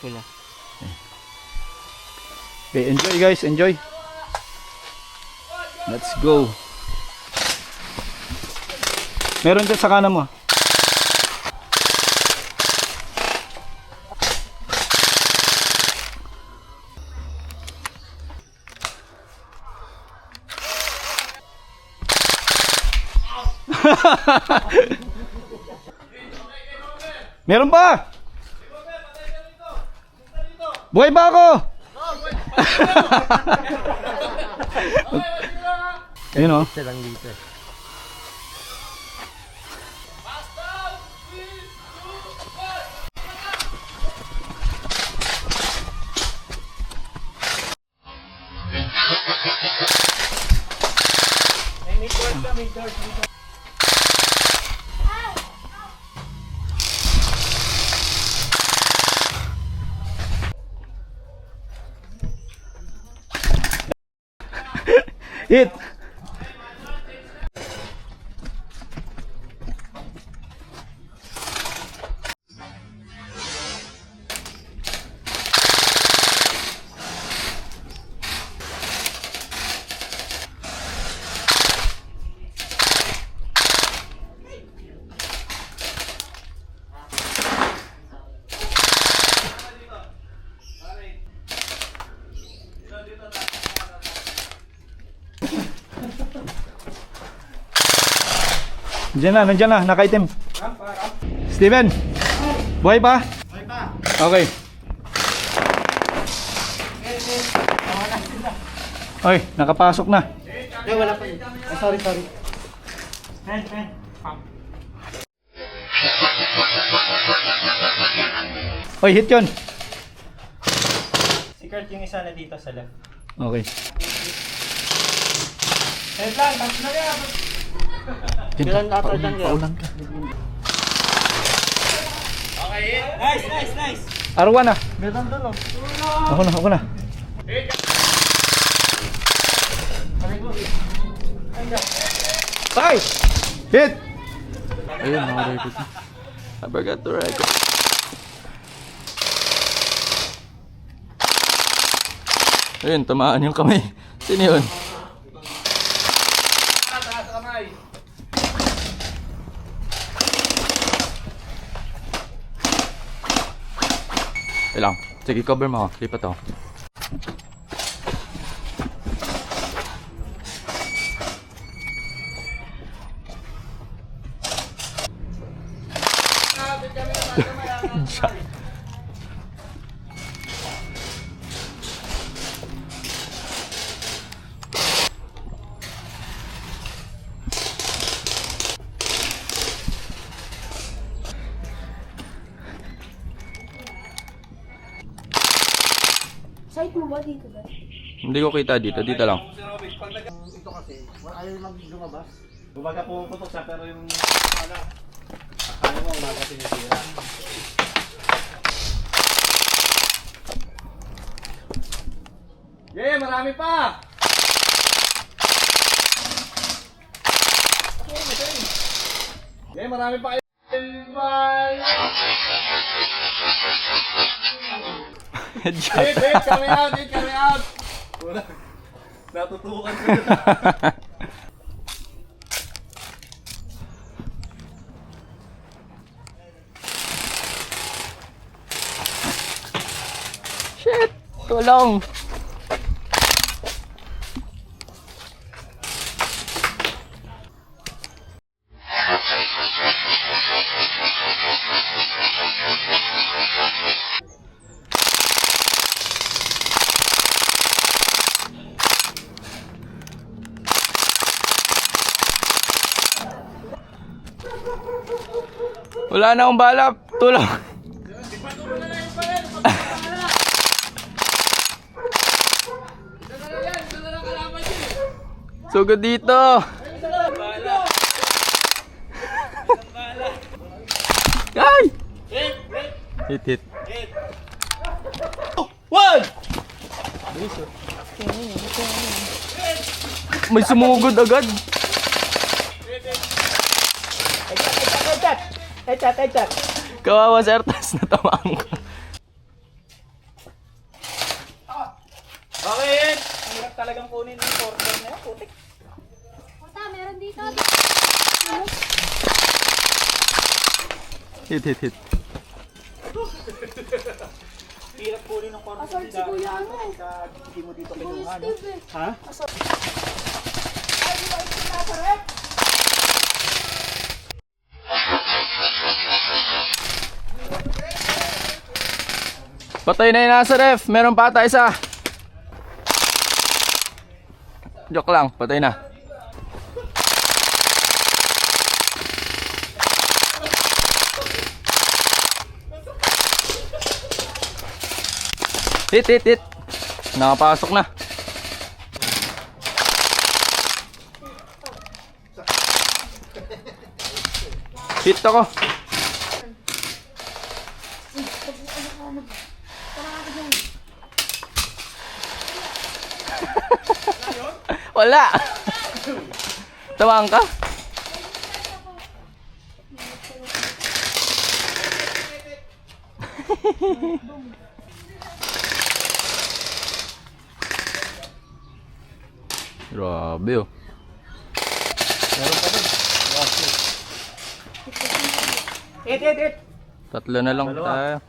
Wala. Okay, enjoy guys, enjoy. Let's go. Meron dyan sa kanan mo. Meron pa? Buhay ba ako? Ayun o. Isa lang dito. Hit! Nandiyan na, naka-item. Steven, buhay pa? Buhay pa. Okay. Oy, nakapasok na. Ay, wala pa yun. Sorry. Pen. Oy, hit yun. Si Kurt yung isa na dito sa left. Okay. Wait lang, tapos na yan. Kailan natal lang yan? Paulan ka. Okay, nice. Arwan na. Meron doon oh. Ako na. Tay! Hit! Ayun, naka-record na. I forgot to record. Ayun, tamaan yung kamay. Sino yun? Lang. Sige, cover mo ako. Lipat ako. Site mo ba dito ba? Hindi ko kita dito. Dito lang. Ito kasi, ayaw lumabas. Bumaga pumuputok siya pero yung akala mo umaga tinitira. Yeah, marami pa! Yeah, marami pa kayo. Headshot. Hit, coming out! Wala. Natutukan ko na. Shit! Tulong! Wala na akong balap. Tulong. Sugod dito. Ay! Hit. One! May sumugod agad. Headshot! Kawawa sir, tas natamaan ko. talagang kunin yung corner na yan, putik. Puta, meron dito. Hit, hit, hit. Hirap kunin ng corner. Assault si Kuya ano. Hindi mo dito Kuya kinuha, no? Steve eh. Ha? Patay na yung nasa ref. Meron pa ata isa. Joke lang, patay na. Hit, hit, hit. Nakapasok na. Hit ako. Wala. Tawang ka? Grabe oh. Hit. Tatlo na lang tayo.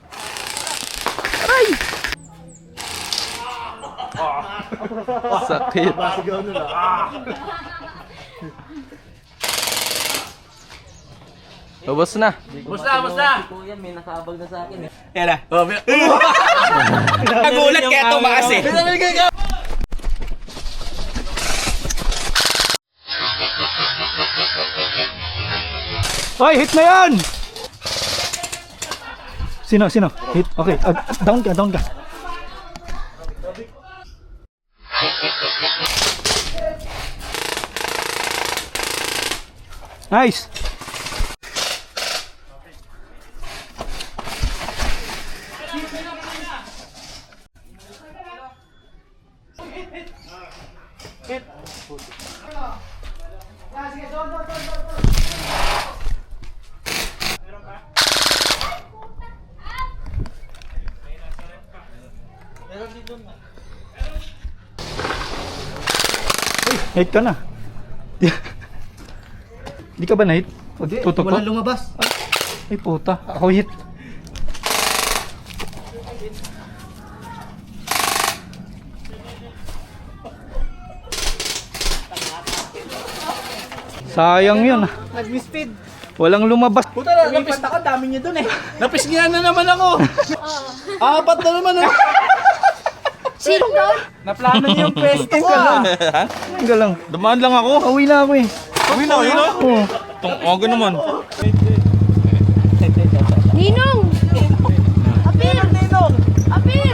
Sakit. Basigaw nun ah. Ubos na. Basta. Kuya, may nakaabag na sa akin eh. Yan na. Nagulat kaya tumaas eh. Hoy, hit na yan! Sino? Hit. Okay, down ka. Nice! Hit ka na. Di ka ba na hit? Tutok ko? Walang lumabas. Ay puta, ako hit. Sayang yun. Nag-misfeed. Walang lumabas. Puta na, napis ako, dami niya dun eh. Napisngihan na naman ako. Apat na naman oh. Sino doon? Naplano niyo yung pwesto ko ah. Hanggang lang. Dumaan lang ako. Uwi na ako eh. Uwi na, yun oh. Oo. Tong naman. Ninong! Apir! Ninong! Apir!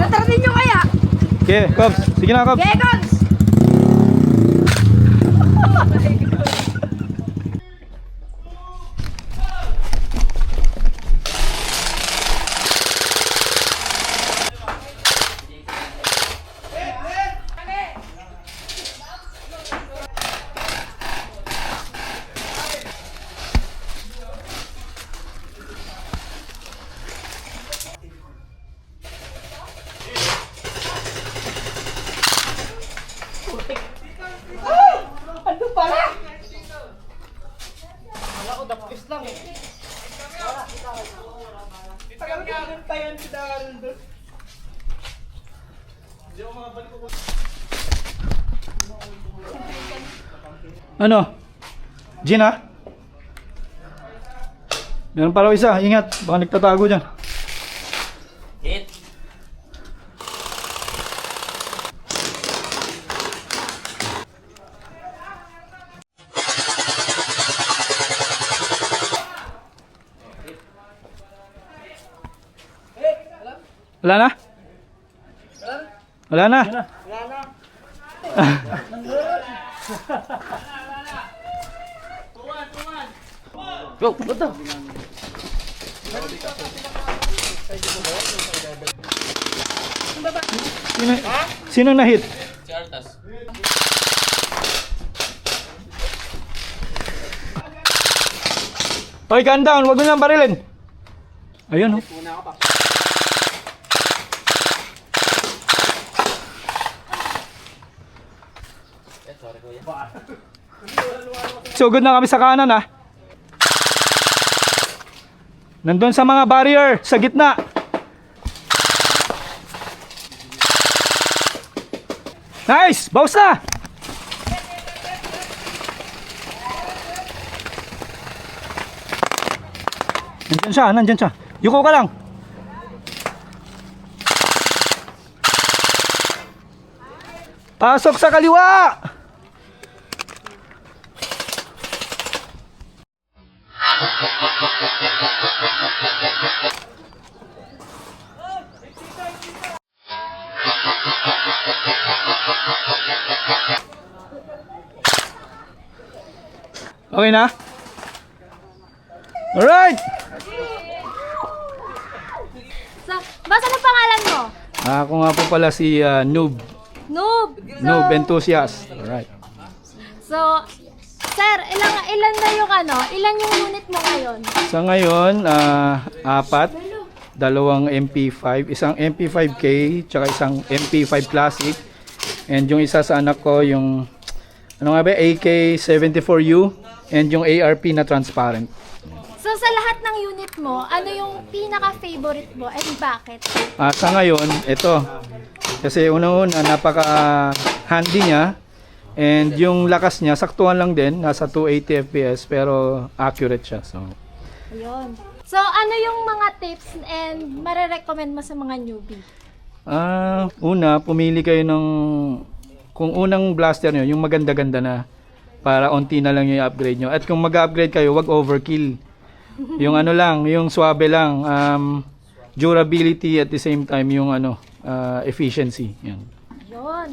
Retarnin nyo kaya? Okay, Cubs. Sige na, Cubs. Gegons! Ano pala? Wala ko, dapis lang eh. Tagal tayan si Daryl doon. Ano? Gina? Meron pa raw isa. Ingat. Baka nagtatago dyan. Hit. Wala na? Wala na? Go, puta. Sino na hit? Si Artas. Hoy, gun down. Huwag mo nang barilin. Ayun, oh. Sugod na kami sa kanan ha. Nandun sa mga barrier, sa gitna. Nice! Bawas na! Nandyan siya. Yuko ka lang. Pasok sa kaliwa! Okay na? Alright! So, basta ano pangalan mo? Ako nga po pala si Noob. Noob. Noob Enthusiast. Alright. So, sir, ilan na yung ilan yung unit mo ngayon? Sa ngayon, 4. Dalawang MP5. Isang MP5K, tsaka isang MP5 Classic. And yung isa sa anak ko, yung AK-74U. And yung ARP na transparent. So, sa lahat ng unit mo, ano yung pinaka-favorite mo and bakit? Sa ngayon, ito. Kasi unang-una, napaka-handy niya. And yung lakas niya, saktuhan lang din. Nasa 280 FPS, pero accurate siya. So, Ayun. So, ano yung mga tips and marirecommend mo sa mga newbie? una, pumili kayo ng... Kung unang blaster nyo, yung maganda-ganda na. Para onti na lang yung upgrade nyo. At kung mag-upgrade kayo, wag overkill. Yung yung swabe lang. Durability at the same time yung efficiency. Yan. Yun.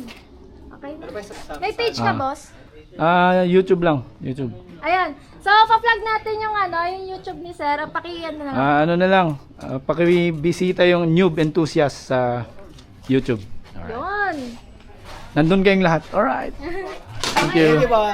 Okay. May page ka, boss? YouTube lang. YouTube. Ayan. So, pa-plug natin yung yung YouTube ni sir. Pakiyan na lang. Pakibisita yung Noob Enthusiast sa YouTube. Yun. Nandun kayong lahat. Alright. Thank you. Thank you, boss.